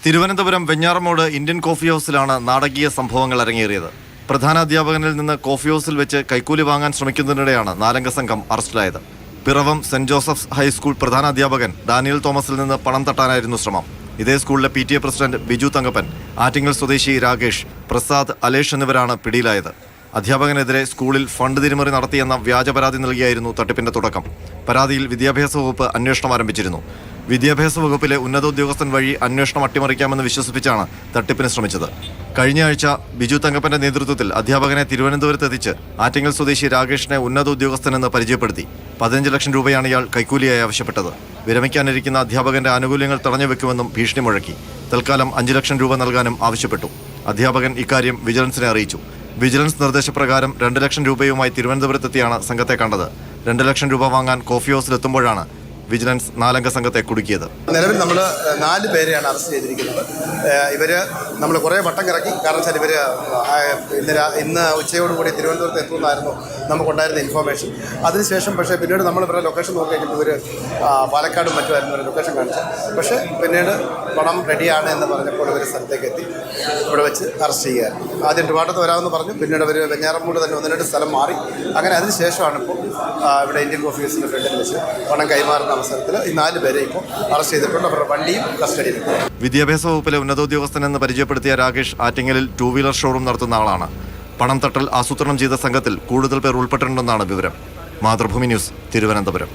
Thiruvananthapuram Venjaramoodu Indian coffee ഹൗസിലാണ് നാടകീയ സംഭവങ്ങൾ അരങ്ങേറിയത്. പ്രധാന അധ്യാപകനിൽ നിന്ന് കോഫി ഹൗസിൽ വെച്ച് കൈക്കൂലി വാങ്ങാൻ ശ്രമിക്കുന്നതിനിടെയാണ് നാലംഗ സംഘം അറസ്റ്റിലായത്. പിറവം സെന്റ് ജോസഫ്സ് ഹൈസ്കൂൾ പ്രധാന അധ്യാപകൻ ഡാനിയൽ തോമസിൽ നിന്ന് പണം തട്ടാനായിരുന്നു ശ്രമം. ഇതേ സ്കൂളിലെ PTA പ്രസിഡന്റ് ബിജു തങ്കപ്പൻ, ആറ്റിങ്ങൽ സ്വദേശി രാകേഷ്, പ്രസാദ്, അലേഷ് എന്നിവരാണ് പിടിയിലായത്. അധ്യാപകനെതിരെ സ്കൂളിൽ ഫണ്ട് തിരിമറി നടത്തിയെന്ന വ്യാജ പരാതി നൽകിയായിരുന്നു തട്ടിപ്പിന്റെ തുടക്കം. പരാതിയിൽ വിദ്യാഭ്യാസ വകുപ്പ് അന്വേഷണം ആരംഭിച്ചിരുന്നു. വിദ്യാഭ്യാസ വകുപ്പിലെ ഉന്നതോദ്യോഗസ്ഥൻ വഴി അന്വേഷണം അട്ടിമറിക്കാമെന്ന് വിശ്വസിപ്പിച്ചാണ് തട്ടിപ്പിന് ശ്രമിച്ചത്. കഴിഞ്ഞ ആഴ്ച ബിജു തങ്കപ്പന്റെ നേതൃത്വത്തിൽ അധ്യാപകനെ തിരുവനന്തപുരത്ത് എത്തിച്ച് ആറ്റിങ്ങൽ സ്വദേശി രാകേഷിനെ ഉന്നത ഉദ്യോഗസ്ഥനെന്ന് പരിചയപ്പെടുത്തി 15 ലക്ഷം രൂപയാണ് ഇയാൾ കൈക്കൂലിയായി ആവശ്യപ്പെട്ടത്. വിരമിക്കാനിരിക്കുന്ന അധ്യാപകന്റെ ആനുകൂല്യങ്ങൾ തടഞ്ഞുവെക്കുമെന്നും ഭീഷണി മുഴക്കി. തൽക്കാലം 5 ലക്ഷം രൂപ നൽകാനും ആവശ്യപ്പെട്ടു. അധ്യാപകൻ ഇക്കാര്യം വിജിലൻസിനെ അറിയിച്ചു. വിജിലൻസ് നിർദ്ദേശപ്രകാരം 2 ലക്ഷം രൂപയുമായി തിരുവനന്തപുരത്തെത്തിയാണ് സംഘത്തെ കണ്ടത്. 2 ലക്ഷം രൂപ വാങ്ങാൻ കോഫി ഹൗസിലെത്തുമ്പോഴാണ് വിജിലൻസ് നാലംഗ സംഘത്തെ കുടുക്കിയത്. നിലവിൽ നമ്മൾ 4 പേരെയാണ് അറസ്റ്റ് ചെയ്തിരിക്കുന്നത്. ഇവർ നമ്മൾ കുറേ വട്ടം കറക്കി. കാരണം വെച്ചാൽ ഇവർ ഇന്ന് ഉച്ചയോടുകൂടി തിരുവനന്തപുരത്ത് എത്തുമെന്നായിരുന്നു നമുക്കുണ്ടായിരുന്ന ഇൻഫോർമേഷൻ. അതിനുശേഷം പക്ഷേ പിന്നീട് നമ്മൾ ഇവരുടെ ലൊക്കേഷൻ നോക്കി കഴിഞ്ഞപ്പോൾ ഇവർ പാലക്കാടും മറ്റുമായിരുന്നു ഇവരുടെ ലൊക്കേഷൻ കാണിച്ചത്. പക്ഷേ പിന്നീട് പണം റെഡിയാണ് എന്ന് പറഞ്ഞപ്പോൾ ഇവർ സ്ഥലത്തേക്ക് എത്തി ഇവിടെ വെച്ച് അറസ്റ്റ് ചെയ്യുകയായിരുന്നു. ആദ്യം ട്രിവാൻഡ്രത്ത് വരാമെന്ന് പറഞ്ഞു. പിന്നീട് അവർ വെഞ്ഞാറമൂട് തന്നെ 1-2 സ്ഥലം മാറി. അങ്ങനെ അതിനുശേഷമാണ് ഇപ്പോൾ ഇവിടെ ഇന്ത്യൻ കോഫി ഹൗസിൻ്റെ ഫ്രണ്ടിൽ വെച്ച് പണം കൈമാറുന്ന അവസരത്തിൽ ഈ 4 പേരെ ഇപ്പോൾ അറസ്റ്റ് ചെയ്തിട്ടുണ്ട്. അവരുടെ വണ്ടിയും കസ്റ്റഡിയിലുണ്ട്. വിദ്യാഭ്യാസ വകുപ്പിലെ ഉന്നതോദ്യോഗസ്ഥനെന്ന് പരിചയപ്പെടുത്തിയ രാകേഷ് ആറ്റിങ്ങലിൽ 2-വീലർ ഷോറൂം നടത്തുന്ന ആളാണ്. പണം തട്ടൽ ആസൂത്രണം ചെയ്ത സംഘത്തിൽ കൂടുതൽ പേർ ഉൾപ്പെട്ടിട്ടുണ്ടെന്നാണ് വിവരം. മാതൃഭൂമി ന്യൂസ്, തിരുവനന്തപുരം.